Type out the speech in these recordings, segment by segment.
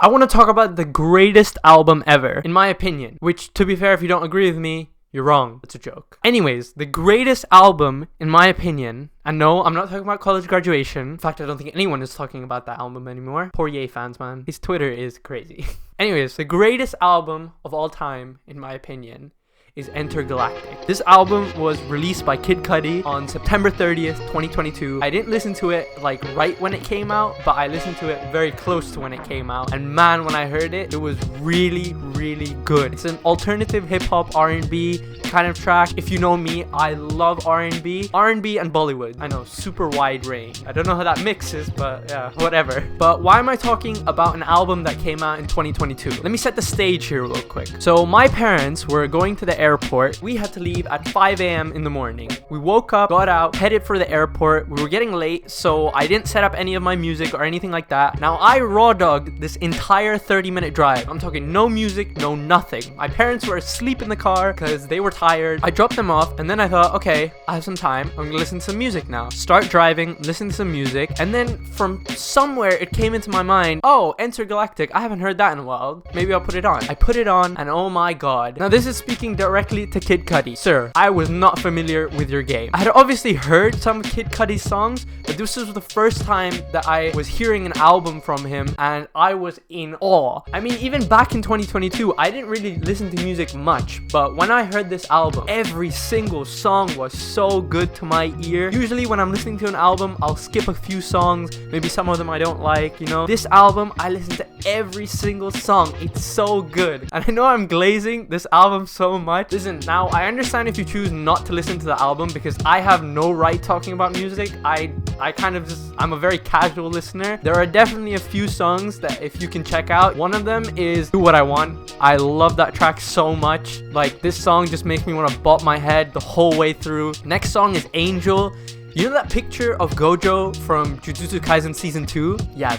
I want to talk about the greatest album ever, in my opinion. Which, to be fair, if you don't agree with me, you're wrong. It's a joke. Anyways, the greatest album, in my opinion, and no, I'm not talking about College Graduation. In fact, I don't think anyone is talking about that album anymore. Poor Ye fans, man. His Twitter is crazy. Anyways, the greatest album of all time, in my opinion, is Entergalactic. This album was released by Kid Cudi on September 30th, 2022. I didn't listen to it like right when it came out, but I listened to it very close to when it came out. And man, when I heard it, it was really, really good. It's an alternative hip-hop R&B kind of track. If you know me, I love R&B and Bollywood. I know, super wide range. I don't know how that mixes, but yeah, whatever. But why am I talking about an album that came out in 2022? Let me set the stage here real quick. So my parents were going to the airport. We had to leave at 5 a.m. in the morning. We woke up, got out, headed for the airport. We were getting late, so I didn't set up any of my music or anything like that. Now, I raw dogged this entire 30-minute drive. I'm talking no music, no nothing. My parents were asleep in the car because they were tired. I dropped them off, and then I thought, okay, I have some time. I'm gonna listen to some music now. Start driving, listen to some music, and then from somewhere it came into my mind, oh, Entergalactic, I haven't heard that in a while. Maybe I'll put it on. I put it on, and oh my god. Now, this is speaking directly to Kid Cudi. Sir, I was not familiar with your game. I had obviously heard some of Kid Cudi's songs, but this was the first time that I was hearing an album from him, and I was in awe. I mean, even back in 2022, I didn't really listen to music much, but when I heard this album, every single song was so good to my ear. Usually when I'm listening to an album, I'll skip a few songs, maybe some of them I don't like, you know. This album, I listened to every single song. It's so good. And I know I'm glazing this album so much. Listen, now I understand if you choose not to listen to the album because I have no right talking about music. I kind of just, I'm a very casual listener. There are definitely a few songs that if you can check out. One of them is Do What I Want. I love that track so much. Like, this song just makes me want to bop my head the whole way through. Next song is Angel. You know that picture of Gojo from Jujutsu Kaisen Season 2? Yeah,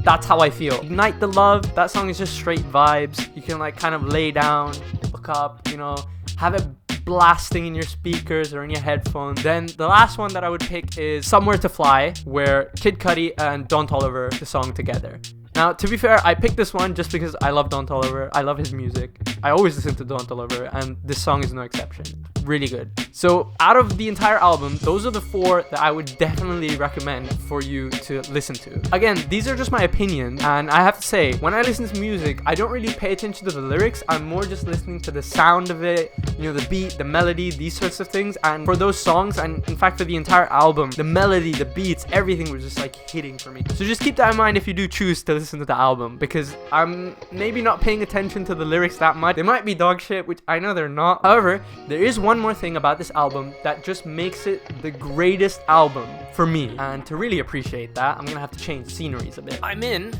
that's how I feel. Ignite the Love. That song is just straight vibes. You can like kind of lay down, look up, you know, have it blasting in your speakers or in your headphones. Then the last one that I would pick is Somewhere to Fly, where Kid Cudi and Don Toliver the song together. Now, to be fair, I picked this one just because I love Don Toliver. I love his music. I always listen to Don Toliver, and this song is no exception. Really good. So, out of the entire album, those are the four that I would definitely recommend for you to listen to. Again, these are just my opinions, and I have to say, when I listen to music, I don't really pay attention to the lyrics. I'm more just listening to the sound of it, you know, the beat, the melody, these sorts of things. And for those songs, and in fact for the entire album, the melody, the beats, everything was just like hitting for me. So just keep that in mind if you do choose to listen to the album, because I'm maybe not paying attention to the lyrics that much. They might be dog shit, which I know they're not. However, there is one more thing about this album that just makes it the greatest album for me. And to really appreciate that, I'm gonna have to change sceneries a bit. I'm in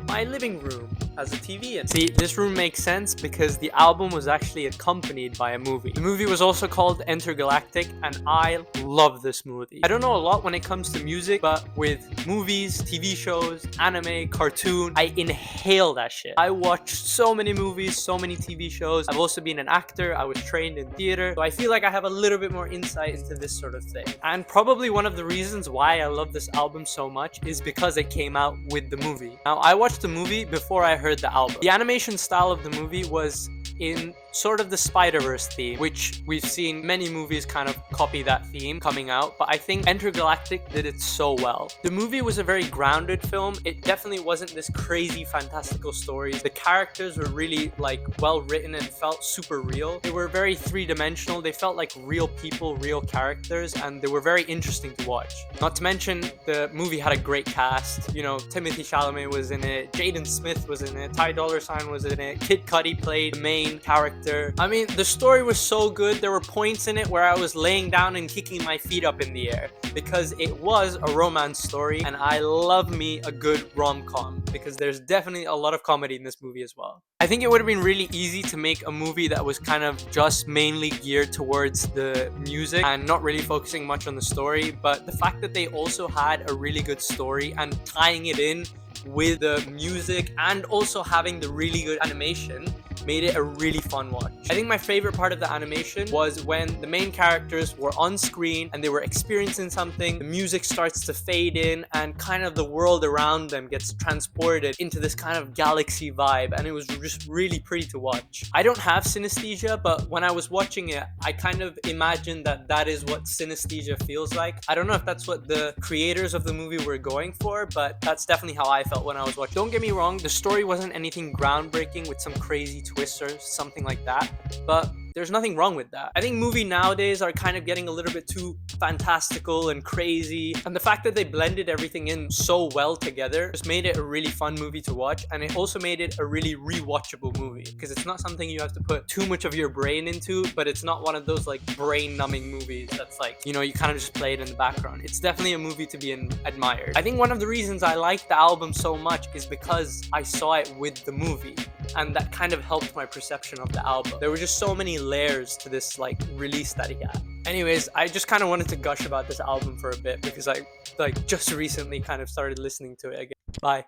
my living room has a TV in it. See, this room makes sense because the album was actually accompanied by a movie. The movie was also called Entergalactic, and I love this movie. I don't know a lot when it comes to music, but with movies, TV shows, anime, cartoon, I inhale that shit. I watched so many movies, so many TV shows. I've also been an actor. I was trained in theater, so I feel like I have a little bit more insight into this sort of thing. And probably one of the reasons why I love this album so much is because it came out with the movie. Now, I watched the movie before I heard the album. The animation style of the movie was in sort of the Spider-Verse theme, which we've seen many movies kind of copy that theme coming out, but I think Entergalactic did it so well. The movie was a very grounded film. It definitely wasn't this crazy fantastical stories. The characters were really like well written and felt super real. They were very three-dimensional. They felt like real people, real characters, and they were very interesting to watch. Not to mention the movie had a great cast. You know, Timothée Chalamet was in it, Jaden Smith was in it, Ty Dolla $ign was in it, Kid Cudi played the main character. I mean, the story was so good. There were points in it where I was laying down and kicking my feet up in the air because it was a romance story, and I love me a good rom-com because there's definitely a lot of comedy in this movie as well. I think it would have been really easy to make a movie that was kind of just mainly geared towards the music and not really focusing much on the story, but the fact that they also had a really good story and tying it in with the music and also having the really good animation made it a really fun watch. I think my favorite part of the animation was when the main characters were on screen and they were experiencing something, the music starts to fade in, and kind of the world around them gets transported into this kind of galaxy vibe, and it was just really pretty to watch. I don't have synesthesia, but when I was watching it, I kind of imagined that that is what synesthesia feels like. I don't know if that's what the creators of the movie were going for, but that's definitely how I felt when I was watching. Don't get me wrong, the story wasn't anything groundbreaking with some crazy twists or something like that, but there's nothing wrong with that. I think movies nowadays are kind of getting a little bit too fantastical and crazy, and the fact that they blended everything in so well together just made it a really fun movie to watch, and it also made it a really rewatchable movie because it's not something you have to put too much of your brain into, but it's not one of those like brain numbing movies that's like, you know, you kind of just play it in the background. It's definitely a movie to be admired. I think one of the reasons I like the album so much is because I saw it with the movie, and that kind of helped my perception of the album. There were just so many layers to this like release that he had. Anyways, I just kind of wanted to gush about this album for a bit because I just recently kind of started listening to it again. Bye.